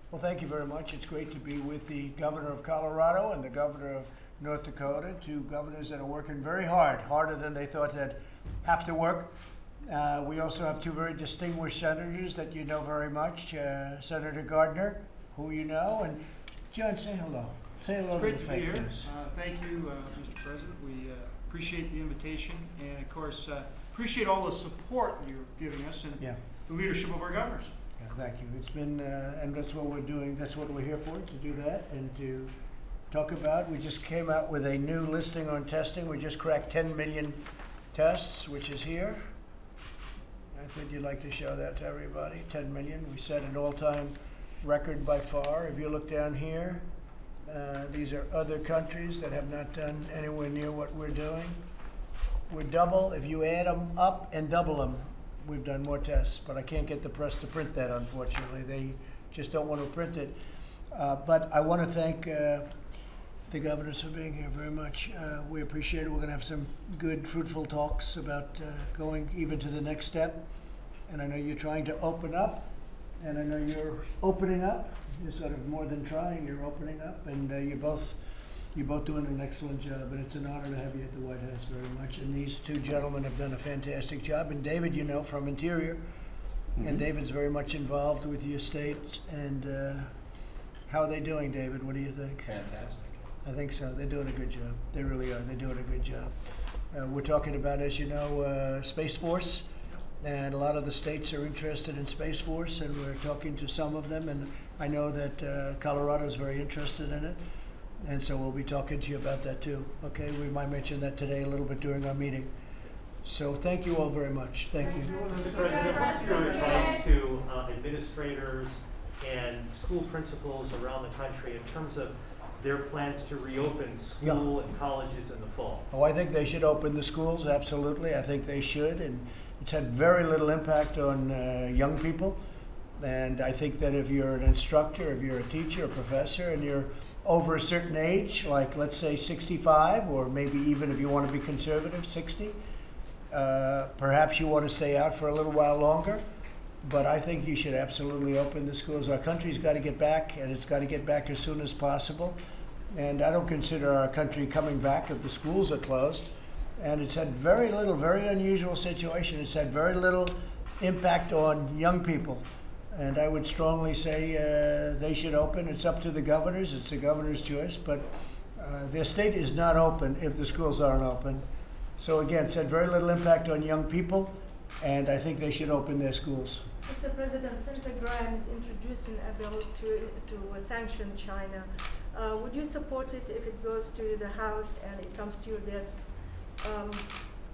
Well, thank you very much. It's great to be with the governor of Colorado and the governor of North Dakota, two governors that are working very hard, harder than they thought they'd have to work. We also have two very distinguished senators that you know very much, Senator Gardner, who you know, and John, say hello. Say hello to the fake news. It's great to be here. Thank you, Mr. President. We appreciate the invitation and, of course, appreciate all the support you're giving us and the leadership of our governors. Yeah, thank you. It's been, and that's what we're doing. That's what we're here for, to do that and to talk about. We just came out with a new listing on testing. We just cracked 10 million tests, which is here. I think you'd like to show that to everybody. 10 million. We set an all-time record by far. If you look down here, these are other countries that have not done anywhere near what we're doing. We're double. If you add them up and double them, we've done more tests, but I can't get the press to print that, unfortunately. They just don't want to print it. But I want to thank the governors for being here very much. We appreciate it. We're going to have some good, fruitful talks about going even to the next step. And I know you're trying to open up, and I know you're opening up. You're sort of more than trying, you're opening up, and you're both doing an excellent job, and it's an honor to have you at the White House very much. And these two gentlemen have done a fantastic job. And David, you know, from Interior, and David's very much involved with your state. And how are they doing, David? What do you think? Fantastic. I think so. They're doing a good job. They really are. They're doing a good job. We're talking about, as you know, Space Force. And a lot of the states are interested in Space Force, and we're talking to some of them. And I know that Colorado is very interested in it. And so we'll be talking to you about that too. Okay, we might mention that today a little bit during our meeting. So thank you all very much. Thank you. Mr. President, what's your advice to administrators and school principals around the country in terms of their plans to reopen school and colleges in the fall? Oh, I think they should open the schools, absolutely. I think they should. And it's had very little impact on young people. And I think that if you're an instructor, if you're a teacher, a professor, and you're over a certain age, like let's say 65, or maybe even if you want to be conservative, 60, perhaps you want to stay out for a little while longer. But I think you should absolutely open the schools. Our country's got to get back, and it's got to get back as soon as possible. And I don't consider our country coming back if the schools are closed. And it's had very little, very unusual situation. It's had very little impact on young people. And I would strongly say they should open. It's up to the governors. It's the governor's choice. But their state is not open if the schools aren't open. So again, it's had very little impact on young people, and I think they should open their schools. Mr. President, Senator Graham is introducing a bill to sanction China. Would you support it if it goes to the House and it comes to your desk?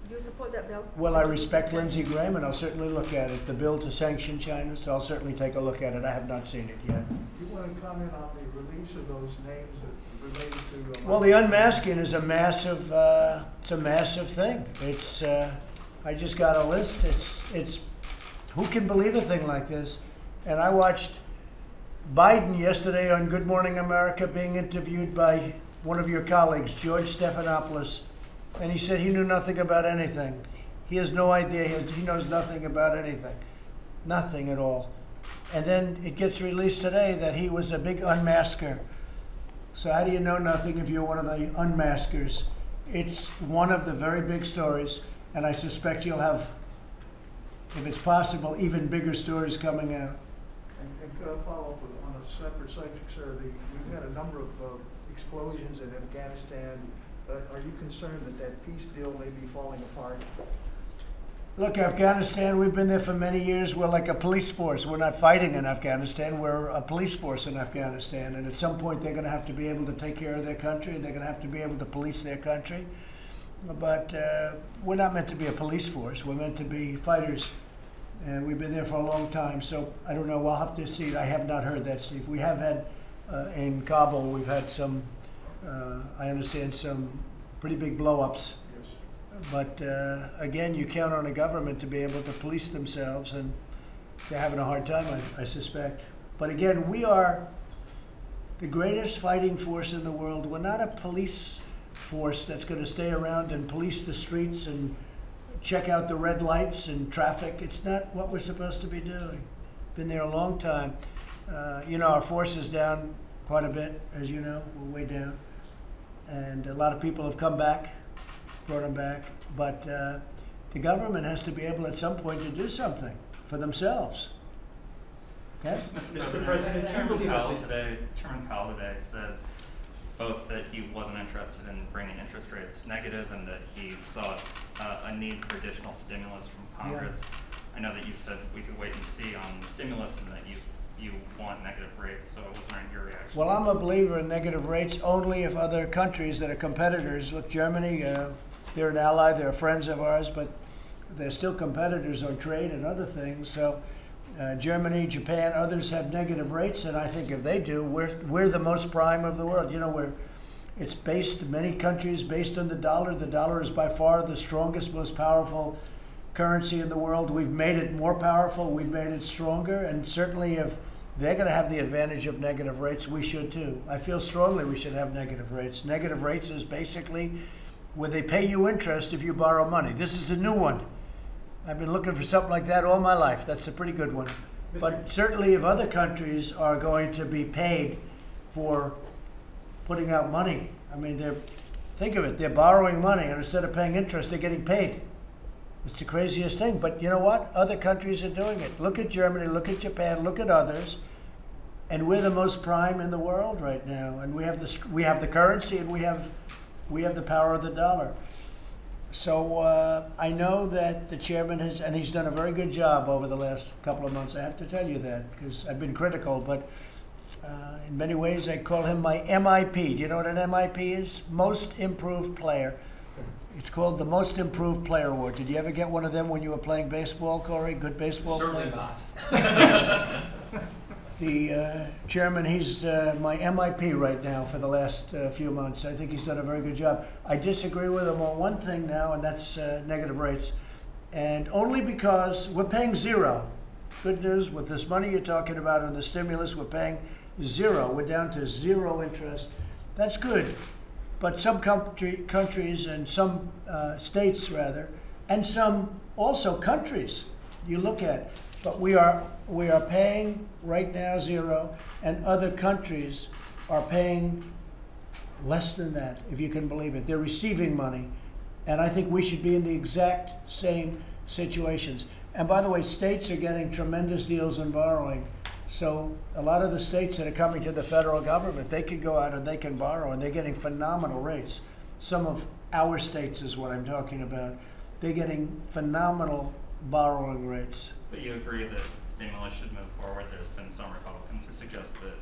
Do you support that bill? Well, I respect Lindsey Graham, and I'll certainly look at it. The bill to sanction China, so I'll certainly take a look at it. I have not seen it yet. You want to comment on the release of those names that related to? Well, the unmasking is a massive. It's a massive thing. It's. I just got a list. It's. Who can believe a thing like this? And I watched Biden yesterday on Good Morning America being interviewed by one of your colleagues, George Stephanopoulos. And he said he knew nothing about anything. He has no idea. He knows nothing about anything. Nothing at all. And then it gets released today that he was a big unmasker. So how do you know nothing if you're one of the unmaskers? It's one of the very big stories, and I suspect you'll have, if it's possible, even bigger stories coming out. And could I follow up on a separate subject, sir? We've had a number of explosions in Afghanistan. Are you concerned that that peace deal may be falling apart? Look, Afghanistan, we've been there for many years. We're like a police force. We're not fighting in Afghanistan. We're a police force in Afghanistan. And at some point, they're going to have to be able to take care of their country. They're going to have to be able to police their country. But we're not meant to be a police force. We're meant to be fighters. And we've been there for a long time. So I don't know. We'll have to see. I have not heard that, Steve. We have had, in Kabul, we've had some, I understand, some pretty big blow-ups. But again, you count on a government to be able to police themselves, and they're having a hard time, I suspect. But again, we are the greatest fighting force in the world. We're not a police force that's going to stay around and police the streets and check out the red lights and traffic. It's not what we're supposed to be doing. Been there a long time. You know, our force is down quite a bit, as you know. We're way down. And a lot of people have come back, brought them back. But the government has to be able at some point to do something for themselves. Okay? Mr. President, Chairman Powell today said both that he wasn't interested in bringing interest rates negative and that he saw a need for additional stimulus from Congress. Yeah. I know that you said we could wait and see on the stimulus and that you want negative rates, so I was wondering your reaction. Well, I'm a believer in negative rates only if other countries that are competitors, look, Germany, they're an ally, they're friends of ours, but they're still competitors on trade and other things. So Germany, Japan, others have negative rates, and I think if they do, we're the most prime of the world. You know, it's based, many countries based on the dollar. The dollar is by far the strongest, most powerful currency in the world. We've made it more powerful, we've made it stronger, and certainly if they're going to have the advantage of negative rates, we should too. I feel strongly we should have negative rates. Negative rates is basically where they pay you interest if you borrow money. This is a new one. I've been looking for something like that all my life. That's a pretty good one. But certainly if other countries are going to be paid for putting out money, I mean, think of it, they're borrowing money, and instead of paying interest, they're getting paid. It's the craziest thing, but you know what? Other countries are doing it. Look at Germany, look at Japan, look at others, and we're the most prime in the world right now. And we have the currency, and we have the power of the dollar. So I know that the chairman and he's done a very good job over the last couple of months. I have to tell you that because I've been critical, but in many ways I call him my MIP. Do you know what an MIP is? Most Improved Player. It's called the Most Improved Player Award. Did you ever get one of them when you were playing baseball, Corey? Good baseball player? Certainly not. The chairman, he's my MIP right now for the last few months. I think he's done a very good job. I disagree with him on one thing now, and that's negative rates. And only because we're paying zero. Good news, with this money you're talking about on the stimulus, we're paying zero. We're down to zero interest. That's good. But some countries and some states, rather, and some also countries you look at, but we are paying right now zero, and other countries are paying less than that, if you can believe it. They're receiving money, and I think we should be in the exact same situations. And by the way, states are getting tremendous deals on borrowing. So a lot of the states that are coming to the federal government, they can go out and they can borrow, and they're getting phenomenal rates. Some of our states is what I'm talking about. They're getting phenomenal borrowing rates. But you agree that stimulus should move forward? There's been some Republicans who suggest that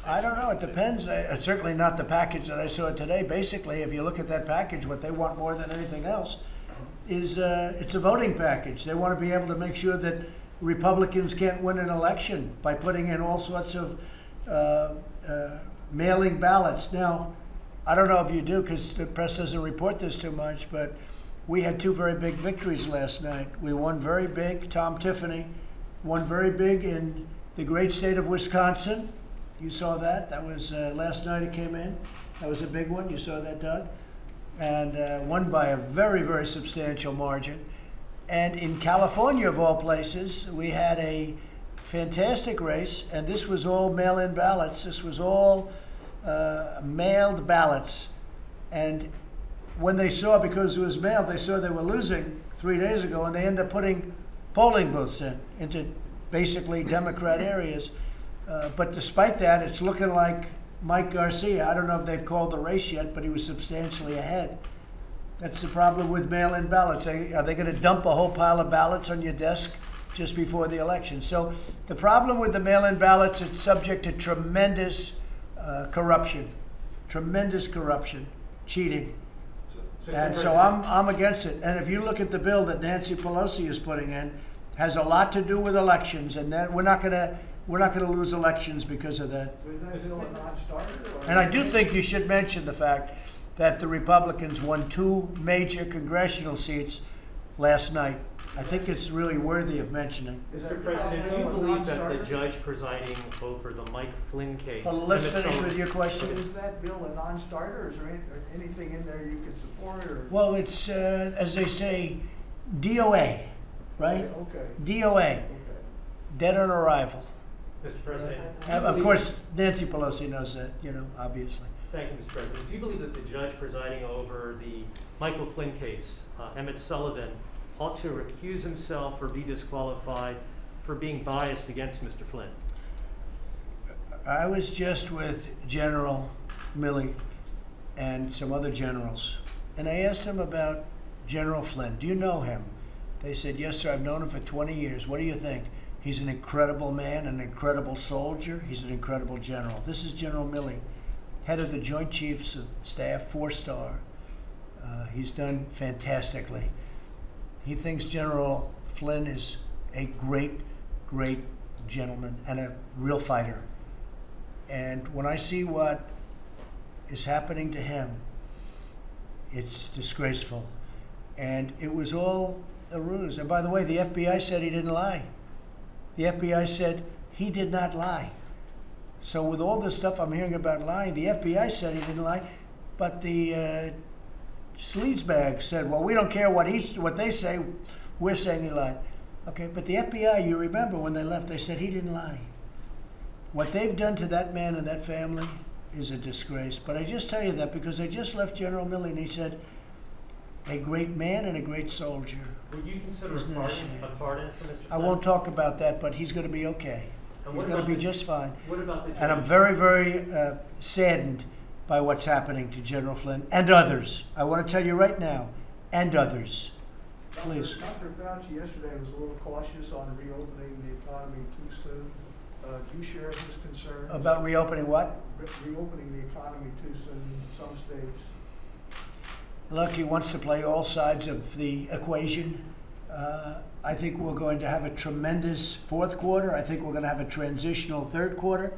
I don't know. It depends. Certainly not the package that I saw today. Basically, if you look at that package, what they want more than anything else is it's a voting package. They want to be able to make sure that Republicans can't win an election by putting in all sorts of mailing ballots. Now, I don't know if you do because the press doesn't report this too much, but we had two very big victories last night. We won very big. Tom Tiffany won very big in the great state of Wisconsin. You saw that. That was last night it came in. That was a big one. You saw that, Doug? And won by a very, very substantial margin. And in California, of all places, we had a fantastic race, and this was all mail-in ballots. This was all mailed ballots. And when they saw, because it was mailed, they saw they were losing 3 days ago, and they ended up putting polling booths into basically Democrat areas. But despite that, it's looking like Mike Garcia. I don't know if they've called the race yet, but he was substantially ahead. That's the problem with mail-in ballots. Are they going to dump a whole pile of ballots on your desk just before the election? So the problem with the mail-in ballots, it's subject to tremendous corruption, cheating. And so I'm against it. And if you look at the bill that Nancy Pelosi is putting in, has a lot to do with elections, and that we're not going to lose elections because of that. Is that a non-starter? And I do think you should mention the fact that the Republicans won 2 major congressional seats last night. I think it's really worthy of mentioning. Mr. President, do you believe that the judge presiding over the Mike Flynn case... Well, let's finish with your question. Is that bill a non-starter, or is there anything in there you could support? Or? Well, it's, as they say, DOA, right? Okay. DOA, dead on arrival. Mr. President. Of course, Nancy Pelosi knows that, you know, obviously. Thank you, Mr. President. Do you believe that the judge presiding over the Michael Flynn case, Emmett Sullivan, ought to recuse himself or be disqualified for being biased against Mr. Flynn? I was just with General Milley and some other generals, and I asked them about General Flynn. Do you know him? They said, yes, sir, I've known him for 20 years. What do you think? He's an incredible man, an incredible soldier. He's an incredible general. This is General Milley, head of the Joint Chiefs of Staff, 4-star. He's done fantastically. He thinks General Flynn is a great, great gentleman and a real fighter. And when I see what is happening to him, it's disgraceful. And it was all a ruse. And by the way, the FBI said he didn't lie. The FBI said he did not lie. So with all this stuff I'm hearing about lying, the FBI said he didn't lie, but the sleazebag said, well, we don't care what they say, we're saying he lied. Okay, but the FBI, you remember when they left, they said he didn't lie. What they've done to that man and that family is a disgrace. But I just tell you that because I just left General Milley and he said, a great man and a great soldier. Would you consider a pardon for Mr. Flynn? I won't talk about that, but he's going to be okay. He's going to be just fine. What about the judge? And I'm very, very saddened by what's happening to General Flynn and others. I want to tell you right now, and others. Please. Dr. Fauci yesterday was a little cautious on reopening the economy too soon. Do you share his concerns? About reopening what? Reopening the economy too soon in some states. Look, he wants to play all sides of the equation. I think we're going to have a tremendous fourth quarter. I think we're going to have a transitional third quarter.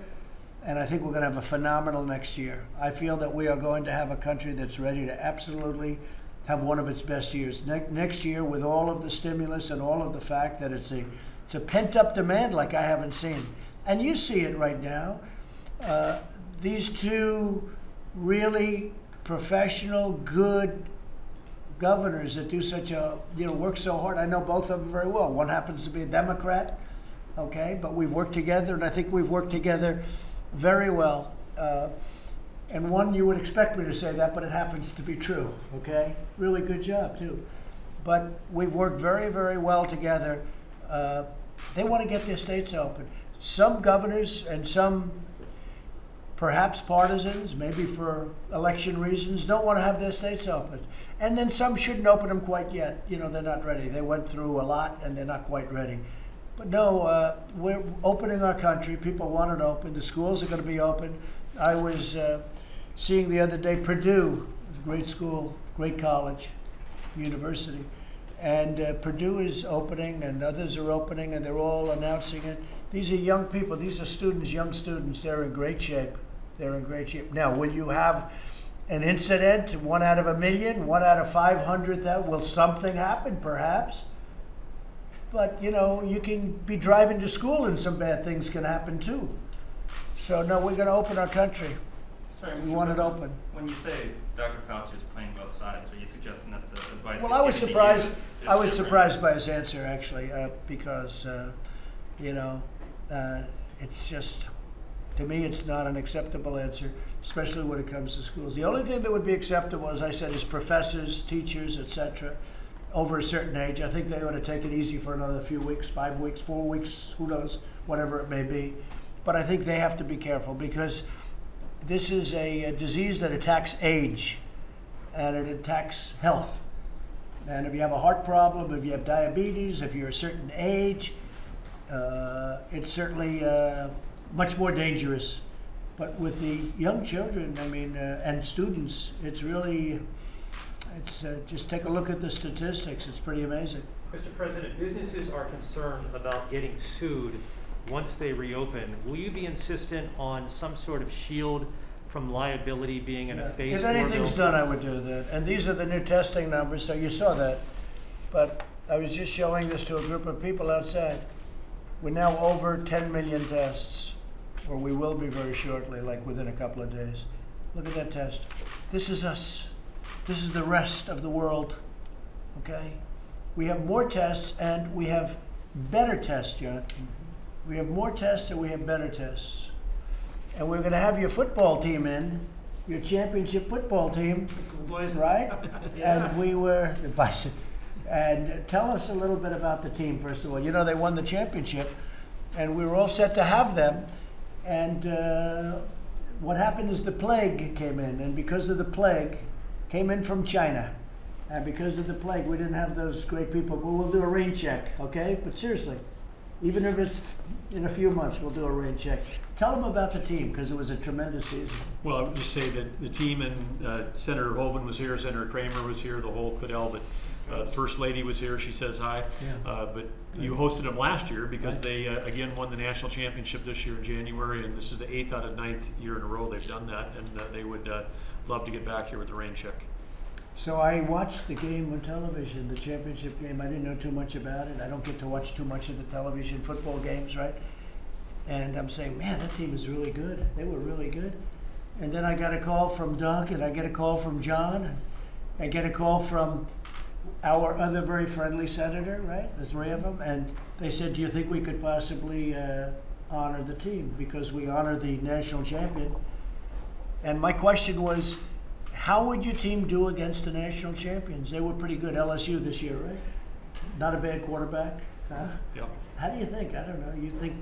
And I think we're going to have a phenomenal next year. I feel that we are going to have a country that's ready to absolutely have one of its best years. Next year, with all of the stimulus and all of the fact that it's a pent-up demand like I haven't seen. And you see it right now. These two really professional, good governors that do such a, work so hard. I know both of them very well. One happens to be a Democrat, okay? But we've worked together, and I think we've worked together very well. And one, you would expect me to say that, but it happens to be true, okay? Really good job, too. But we've worked very, very well together. They want to get their states open. Some governors and some perhaps partisans, maybe for election reasons, don't want to have their states open. And then some shouldn't open them quite yet. They're not ready. They went through a lot and they're not quite ready. But no, we're opening our country. People want it open. The schools are going to be open. I was seeing the other day Purdue, a great school, great college, university. And Purdue is opening and others are opening and they're all announcing it. These are young people. These are students, young students. They're in great shape. They're in great shape. Now, will you have an incident, 1 out of 1,000,000, 1 out of 500,000? Will something happen? Perhaps. But, you can be driving to school and some bad things can happen too. So, no, we're going to open our country. Sorry, we want it open. When you say Dr. Fauci is playing both sides, are you suggesting that the advice? Well, I was surprised. I was surprised by his answer, actually, because, it's just, to me, it's not an acceptable answer, especially when it comes to schools. The only thing that would be acceptable, as I said, is professors, teachers, etc., over a certain age. I think they ought to take it easy for another few weeks, 5 weeks, 4 weeks, who knows, whatever it may be. But I think they have to be careful because this is a disease that attacks age and it attacks health. And if you have a heart problem, if you have diabetes, if you're a certain age, it's certainly much more dangerous. But with the young children, and students, it's really, just take a look at the statistics. It's pretty amazing. Mr. President, businesses are concerned about getting sued once they reopen. Will you be insistent on some sort of shield from liability being in a phase 4 bill? If anything's done, I would do that. And these are the new testing numbers, so you saw that. But I was just showing this to a group of people outside. We're now over 10 million tests, or we will be very shortly, like within a couple of days. Look at that test. This is us. This is the rest of the world, okay? We have more tests, and we have better tests, John. We have more tests and we have better tests. And we're going to have your football team in, your championship football team, Boys. right? And we were, and tell us a little bit about the team, first of all. You know, they won the championship, and we were all set to have them. And what happened is the plague came in, and because of the plague, came in from China. And because of the plague, we didn't have those great people, but we'll do a rain check, okay? But seriously, even if it's in a few months, we'll do a rain check. Tell them about the team, because it was a tremendous season. Well, I would just say that the team, and Senator Hovind was here, Senator Kramer was here, the whole Cadell, but the First Lady was here, she says hi. Yeah. But you hosted them last year because they, again, won the national championship this year in January, and this is the 8th out of 9th year in a row they've done that, and they would love to get back here with the rain check. So I watched the game on television, the championship game. I didn't know too much about it. I don't get to watch too much of the television football games, right? And I'm saying, man, that team is really good. They were really good. And then I got a call from Doug, and I get a call from John. I get a call from our other very friendly senator, right? The three of them. And they said, do you think we could possibly honor the team? Because we honor the national champion. And my question was, how would your team do against the national champions? They were pretty good. LSU this year, right? Not a bad quarterback, huh? Yep. How do you think? I don't know.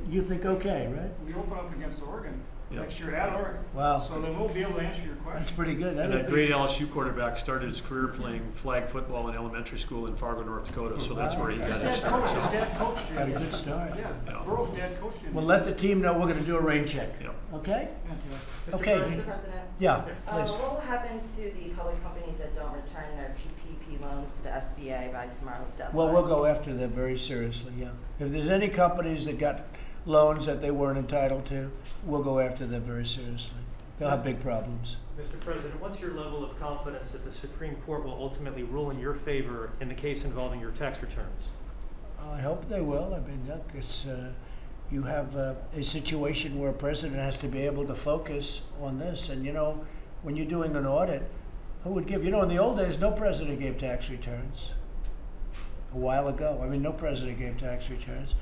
You think okay, right? We open up against Oregon Yep. next year at Oregon. Wow. So then we'll be able to answer your That's question. pretty good. And that great LSU quarterback started his career playing flag football in elementary school in Fargo, North Dakota, so that's where he got his His start. dad So, coached him. Got a good start. Yeah, Yeah. Burrow's dad coached him. Well, let the team know we're going to do a rain check. Yep. Okay? Fantastic. Okay. Mr. President? Yeah, please. What will happen to the public companies that don't return their PPP loans to the SBA by tomorrow's deadline? Well, we'll go after them very seriously, yeah. If there's any companies that got loans that they weren't entitled to, we'll go after them very seriously. They'll have big problems. Mr. President, what's your level of confidence that the Supreme Court will ultimately rule in your favor in the case involving your tax returns? I hope they will. I mean, look, it's, you have a situation where a president has to be able to focus on this. And, you know, when you're doing an audit, who would give? You know, in the old days, no president gave tax returns. A while ago, I mean, no president gave tax returns.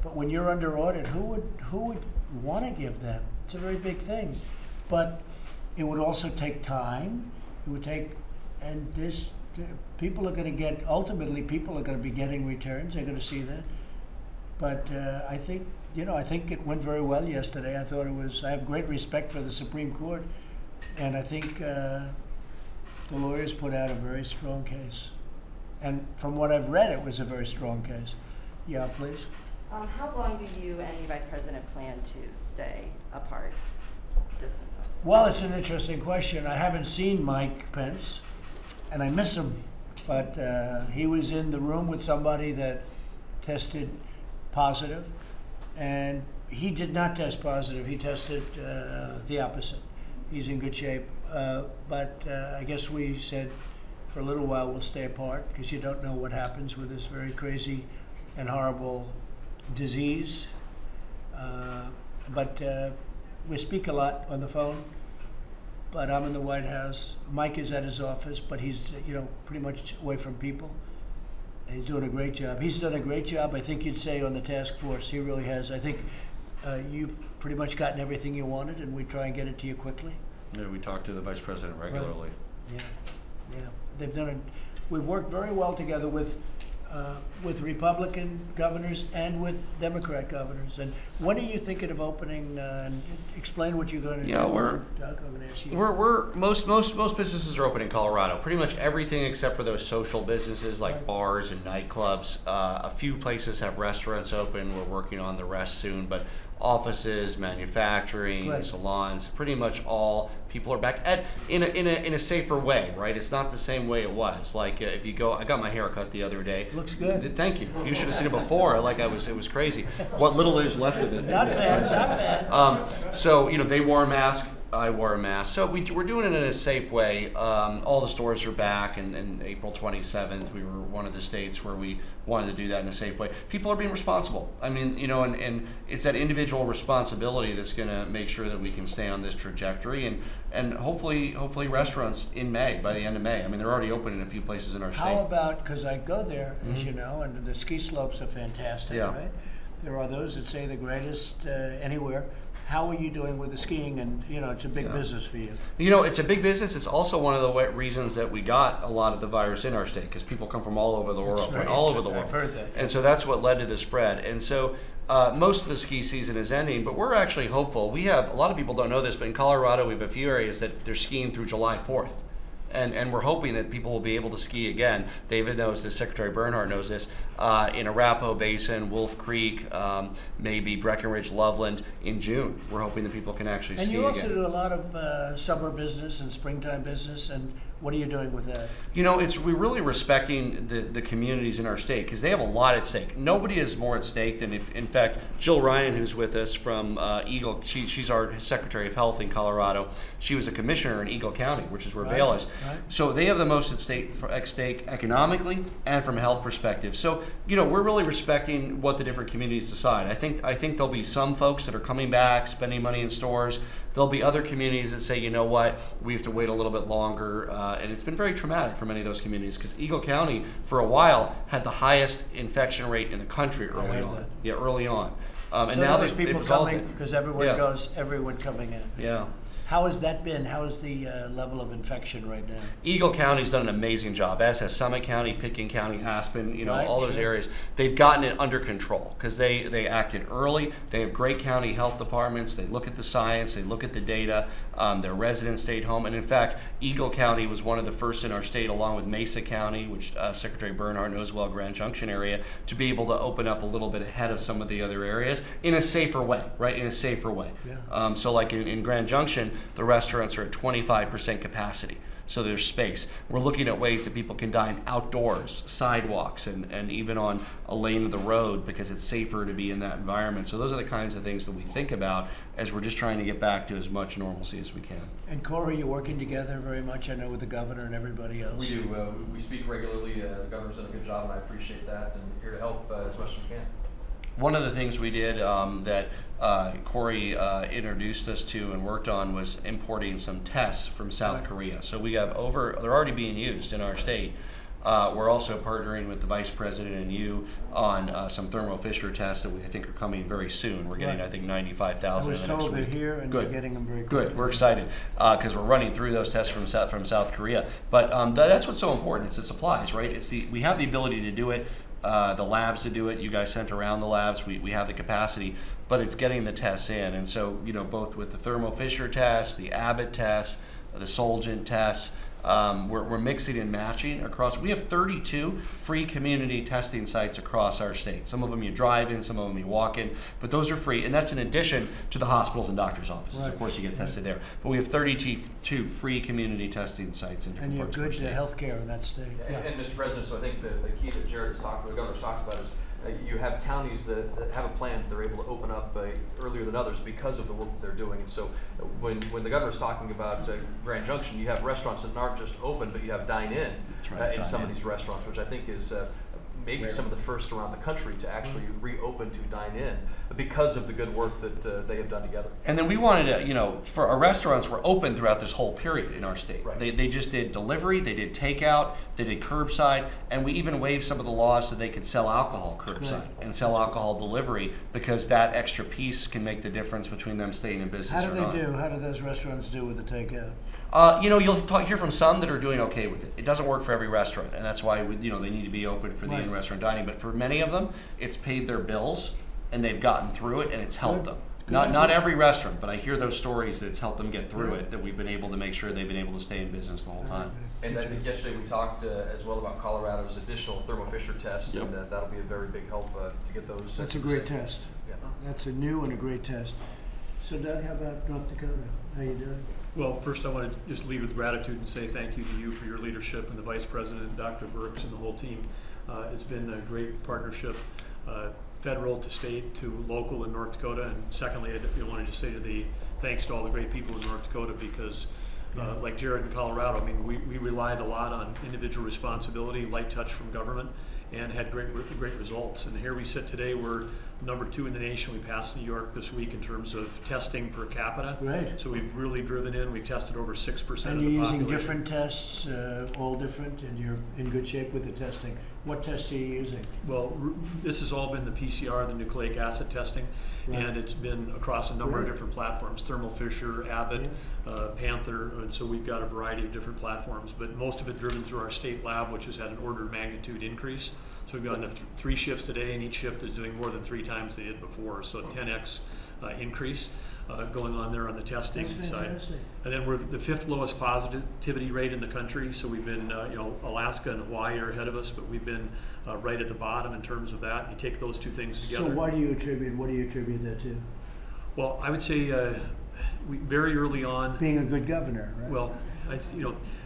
But when you're under audit, who would want to give them? It's a very big thing. But it would also take time. It would take, and this, people are going to get, ultimately people are going to be getting returns. They're going to see that. But I think, you know, I think it went very well yesterday. I thought it was, I have great respect for the Supreme Court. And I think the lawyers put out a very strong case. And from what I've read, it was a very strong case. Yeah, please. How long do you and the Vice President plan to stay apart? Well, it's an interesting question. I haven't seen Mike Pence, and I miss him. But he was in the room with somebody that tested positive, and he did not test positive. He tested the opposite. He's in good shape. But I guess we said for a little while we'll stay apart because you don't know what happens with this very crazy and horrible disease. But we speak a lot on the phone. But I'm in the White House. Mike is at his office, but he's, you know, pretty much away from people. And he's doing a great job. He's done a great job, I think you'd say, on the task force. He really has. I think you've pretty much gotten everything you wanted, and we try and get it to you quickly. Yeah, we talk to the Vice President regularly. Right. Yeah, yeah. They've done it. We've worked very well together with Republican governors and with Democrat governors. And when are you thinking of opening? And explain what you're going to do. Yeah, Doug, I'm going to ask you. we're most businesses are open in Colorado. Pretty much everything except for those social businesses like bars and nightclubs. A few places have restaurants open. We're working on the rest soon, but offices, manufacturing, Right. salons, pretty much all people are back in a safer way, right? It's not the same way it was. Like if you go, I got my hair cut the other day. Looks good. Thank you. You should have seen it before. It was crazy. What little is left of it. Not bad, not bad. So, you know, they wore a mask. I wore a mask. So we're doing it in a safe way. All the stores are back, and April 27th, we were one of the states where we wanted to do that in a safe way. People are being responsible. I mean, you know, and it's that individual responsibility that's going to make sure that we can stay on this trajectory, and hopefully restaurants in May, by the end of May. I mean, they're already open in a few places in our state. How about, because I go there, as you know, and the ski slopes are fantastic, Yeah. right? There are those that say the greatest anywhere. How are you doing with the skiing? And it's a big business for you. It's a big business. It's also one of the reasons that we got a lot of the virus in our state, because people come from all over the world, all over the world. I've heard that. And so that's what led to the spread. And so most of the ski season is ending, but we're actually hopeful. We have, a lot of people don't know this, but in Colorado we have a few areas that they're skiing through July 4th. And we're hoping that people will be able to ski again. David knows this, Secretary Bernhardt knows this, in Arapahoe Basin, Wolf Creek, maybe Breckenridge, Loveland in June. We're hoping that people can actually ski again. And you also do a lot of summer business and springtime business, and what are you doing with that? We're really respecting the communities in our state, because they have a lot at stake. Nobody is more at stake than, in fact, Jill Ryan, who's with us from Eagle, she's our Secretary of Health in Colorado. She was a commissioner in Eagle County, which is where Vail is. Right. So they have the most at stake economically and from a health perspective. So, we're really respecting what the different communities decide. I think there'll be some folks that are coming back, spending money in stores. There'll be other communities that say, you know what, we have to wait a little bit longer. And it's been very traumatic for many of those communities, because Eagle County, for a while, had the highest infection rate in the country early on. Yeah, early on. And so now there's people coming, because everyone goes, everyone coming in. Yeah. How has that been? How is the level of infection right now? Eagle County's done an amazing job, as has Summit County, Pitkin County, Aspen, all those areas. They've gotten it under control because they acted early. They have great county health departments. They look at the science. They look at the data. Their residents stayed home. And in fact, Eagle County was one of the first in our state, along with Mesa County, which Secretary Bernhardt knows well, Grand Junction area, to be able to open up a little bit ahead of some of the other areas in a safer way, right? In a safer way. Yeah. So like in Grand Junction, the restaurants are at 25% capacity, so there's space. We're looking at ways that people can dine outdoors, sidewalks, and even on a lane of the road, because it's safer to be in that environment. So those are the kinds of things that we think about as we're just trying to get back to as much normalcy as we can. And Corey, you're working together very much, I know, with the governor and everybody else. We do. We speak regularly. The governor's done a good job, and I appreciate that, and here to help as much as we can. One of the things we did that Corey introduced us to and worked on was importing some tests from South Korea. So we have they're already being used in our state. We're also partnering with the Vice President and you on some Thermo Fisher tests that I think are coming very soon. We're getting, I think, 95,000 I was told they're here, and we're getting them very quickly. Good, we're excited because we're running through those tests from South Korea. But that's what's so important. It's the supplies, right? We have the ability to do it. The labs to do it. You guys sent around the labs. We have the capacity, but it's getting the tests in. And so, both with the Thermo Fisher test, the Abbott test, the Solgen tests, we're mixing and matching across. We have 32 free community testing sites across our state. Some of them you drive in, some of them you walk in, but those are free. And that's in addition to the hospitals and doctors' offices. Right. Of course, you get tested there. But we have 32 free community testing sites in different parts of our state. And you have good health care in that state. Yeah. And Mr. President, so I think the key that Jared has talked about, the governor's talked about, is you have counties that have a plan that they're able to open up earlier than others because of the work that they're doing. And so when the governor's talking about Grand Junction, you have restaurants that aren't just open, but you have dine-in in some of these restaurants, which I think is maybe some of the first around the country to actually reopen to dine-in because of the good work that they have done together. And then we wanted to, for our restaurants were open throughout this whole period in our state. Right. They just did delivery, they did takeout, they did curbside, and we even waived some of the laws so they could sell alcohol curbside and sell alcohol delivery, because that extra piece can make the difference between them staying in business or not. How do those restaurants do with the takeout? You'll hear from some that are doing okay with it. It doesn't work for every restaurant, and that's why they need to be open for the in-restaurant dining. But for many of them, it's paid their bills, and they've gotten through it, and it's helped them. Not every restaurant, but I hear those stories that it's helped them get through it, that we've been able to make sure they've been able to stay in business the whole time. And I think yesterday we talked as well about Colorado's additional Thermo Fisher test, and that'll be a very big help to get those. That's a great test. Yeah. That's a new and a great test. So Doug, how about North Dakota? How you doing? Well, first I want to just leave with gratitude and say thank you to you for your leadership, and the Vice President, Dr. Burks, and the whole team. It's been a great partnership, federal to state to local in North Dakota. And secondly, I wanted to say thanks to all the great people in North Dakota, because like Jared in Colorado, I mean, we relied a lot on individual responsibility, light touch from government, and had great results. And here we sit today, we're number 2 in the nation. We passed New York this week in terms of testing per capita. Right. So we've really driven in. We've tested over 6% of the population. And you're using different tests, all different, and you're in good shape with the testing. What tests are you using? Well, this has all been the PCR, the nucleic acid testing, right. and it's been across a number of different platforms, Thermo Fisher, Abbott, Panther, and so we've got a variety of different platforms, but most of it driven through our state lab, which has had an order of magnitude increase. So we've gone to 3 shifts today, and each shift is doing more than 3 times they did before, so a 10x increase going on there on the testing side. And then we're the 5th lowest positivity rate in the country, so we've been, Alaska and Hawaii are ahead of us, but we've been right at the bottom in terms of that. You take those 2 things together. So what do you attribute that to? Well, I would say we very early on. Being a good governor, right? Well,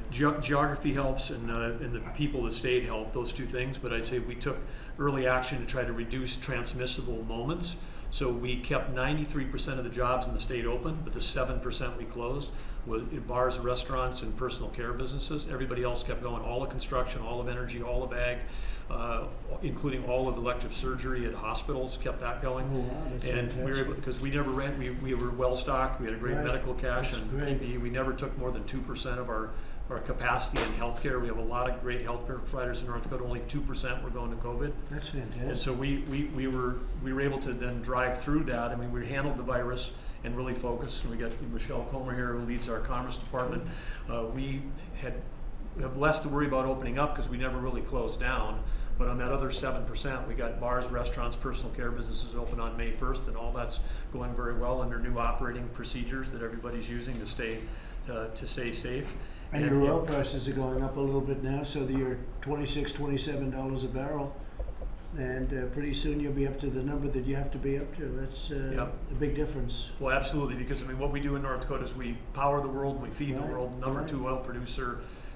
geography helps, and the people of the state help, those 2 things, but I'd say we took early action to try to reduce transmissible moments. So we kept 93% of the jobs in the state open, but the 7% we closed was bars, restaurants, and personal care businesses. Everybody else kept going, all of construction, all of energy, all of ag, including all of elective surgery at hospitals, kept that going. Oh, wow, that's and fantastic. we were able, because we never ran, we were well stocked, we had a great Right. medical cash, That's and great. PPE. We never took more than 2% of our capacity in healthcare. We have a lot of great healthcare providers in North Dakota. Only 2% were going to COVID. That's fantastic. And so we were able to then drive through that. I mean, we handled the virus and really focused. And we got Michelle Comer here, who leads our commerce department. We have less to worry about opening up because we never really closed down. But on that other 7%, we got bars, restaurants, personal care businesses open on May 1st, and all that's going very well under new operating procedures that everybody's using to stay safe. And your oil prices are going up a little bit now, so that you're $26, $27 a barrel, and pretty soon you'll be up to the number that you have to be up to. That's a big difference. Well, absolutely, because I mean, what we do in North Dakota is we power the world and we feed the world. Number 2 oil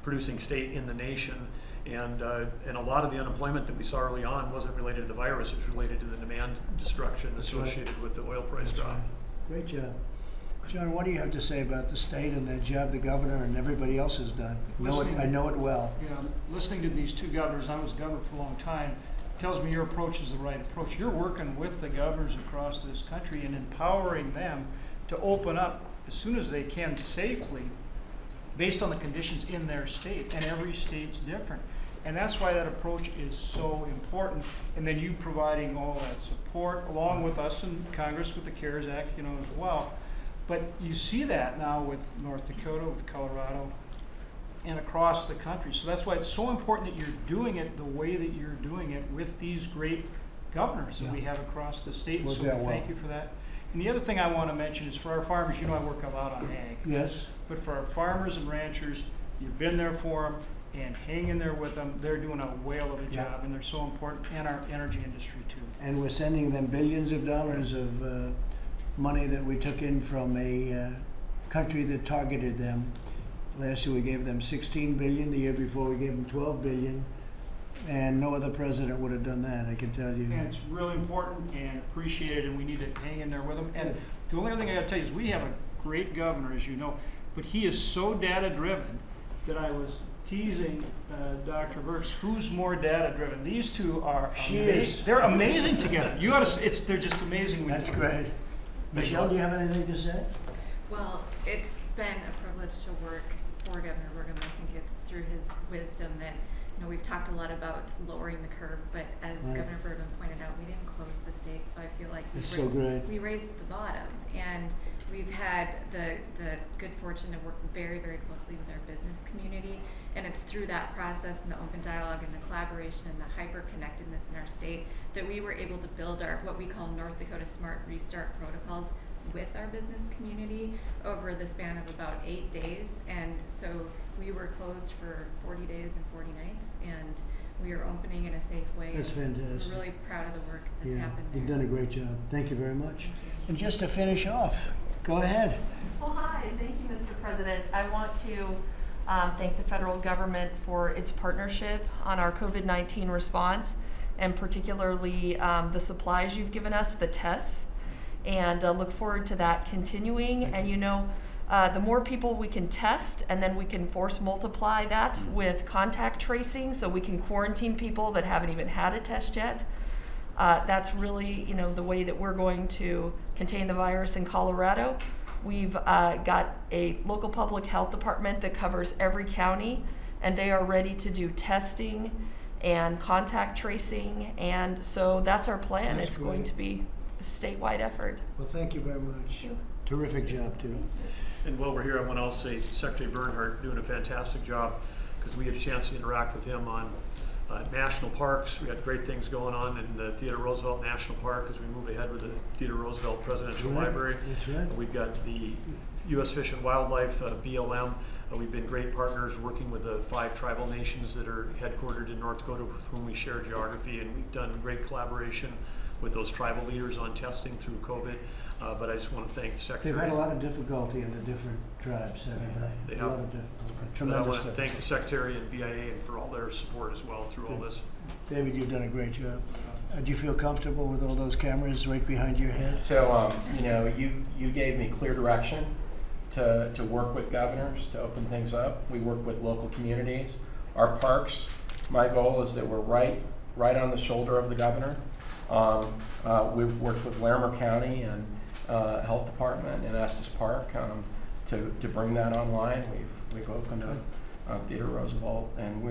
producing state in the nation, and a lot of the unemployment that we saw early on wasn't related to the virus; it was related to the demand destruction associated with the oil price drop. Right. Great job. John, what do you have to say about the state and the job the governor and everybody else has done? I know it well. You know, listening to these 2 governors, I was governor for a long time, tells me your approach is the right approach. You're working with the governors across this country and empowering them to open up as soon as they can safely based on the conditions in their state, and every state's different. And that's why that approach is so important. And then you providing all that support along with us in Congress with the CARES Act, as well. But you see that now with North Dakota, with Colorado, and across the country. So that's why it's so important that you're doing it the way that you're doing it with these great governors that we have across the state. So we thank you for that. And the other thing I want to mention is for our farmers, I work a lot on ag. Yes. But for our farmers and ranchers, you've been there for them and hang in there with them. They're doing a whale of a job, and they're so important, and our energy industry too. And we're sending them billions of dollars of money that we took in from a country that targeted them. Last year we gave them $16 billion. The year before we gave them $12 billion. And no other president would have done that, I can tell you. And it's really important and appreciated, and we need to hang in there with them. And the only other thing I got to tell you is we have a great governor, as you know, but he is so data-driven that I was teasing Dr. Burks, who's more data-driven. These 2 are amazing. They're amazing together. You got to. They're just amazing. That's great. Michelle, do you have anything to say? Well, it's been a privilege to work for Governor Burgum. I think it's through his wisdom that, we've talked a lot about lowering the curve, but as Governor Burgum pointed out, we didn't close the state, so I feel like we raised the bottom. And we've had the good fortune to work very, very closely with our business community, and it's through that process and the open dialogue and the collaboration and the hyper-connectedness in our state that we were able to build our what we call North Dakota Smart Restart protocols with our business community over the span of about 8 days. And so we were closed for 40 days and 40 nights, and we are opening in a safe way. That's fantastic. We're really proud of the work that's happened there. You've done a great job. Thank you very much. Thank you. And just to finish off, go ahead. Well, hi. Thank you, Mr. President. I want to thank the federal government for its partnership on our COVID-19 response, and particularly the supplies you've given us, the tests, and look forward to that continuing. And The more people we can test, and then we can force multiply that with contact tracing, so we can quarantine people that haven't even had a test yet. That's really, the way that we're going to contain the virus in Colorado. We've got a local public health department that covers every county, and they are ready to do testing and contact tracing, and so that's our plan. That's it's great. going to be a statewide effort. Well, thank you very much. Terrific job, too. And while we're here, I want to also say Secretary Bernhardt doing a fantastic job, because we had a chance to interact with him on national parks. We had great things going on in the Theodore Roosevelt National Park as we move ahead with the Theodore Roosevelt Presidential Library. That's right. We've got the U.S. Fish and Wildlife, BLM. We've been great partners working with the 5 tribal nations that are headquartered in North Dakota with whom we share geography, and we've done great collaboration with those tribal leaders on testing through COVID. But I just want to thank the Secretary. They've had a lot of difficulty in the different tribes, haven't they? They A lot have. of difficulty. But I Tremendous want to thank the difficulty. Secretary and BIA and for all their support as well through all Good. this. David, you've done a great job. Do you feel comfortable with all those cameras right behind your head? So, you gave me clear direction to work with governors to open things up. We work with local communities. Our parks, my goal is that we're right on the shoulder of the governor. We've worked with Larimer County and Health Department and Estes Park to bring that online. We've opened up Theodore Roosevelt, and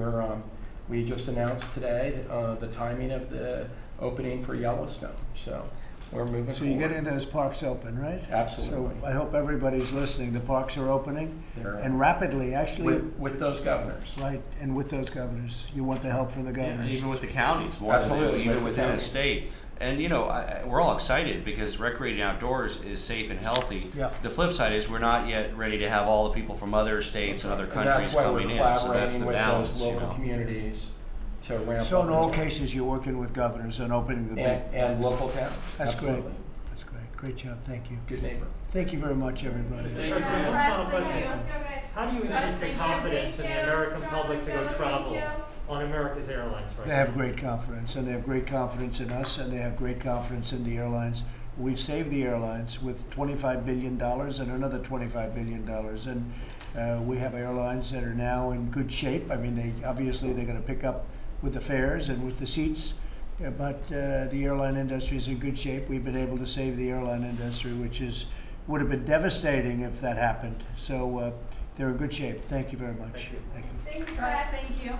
we just announced today the timing of the opening for Yellowstone. So we're moving So you're forward. getting those parks open, right? Absolutely. So I hope everybody's listening. The parks are opening, They're, and rapidly, actually. with those governors. Right, and with those governors. You want the help from the Yeah, governors. even with the counties, more Absolutely, even with the within a counties. state. And we're all excited because recreating outdoors is safe and healthy. Yeah. The flip side is we're not yet ready to have all the people from other states and other And countries that's why coming we're in. So that's collaborating the with balance. those local communities to ramp So up. in all the- cases, you're working with governors on opening the big. and local towns. That's great. Absolutely. That's great. Great job. Thank you. Good neighbor. Thank you very much, everybody. President, one final question. How do you increase the confidence in the American public to go travel on America's airlines right They now? have great confidence, and they have great confidence in us, and they have great confidence in the airlines. We've saved the airlines with $25 billion and another $25 billion, and we have airlines that are now in good shape. I mean, they're going to pick up with the fares and with the seats, but the airline industry is in good shape. We've been able to save the airline industry, which would have been devastating if that happened. So they're in good shape. Thank you very much. Thank you. Thank you. Thank you, Brad. Thank you.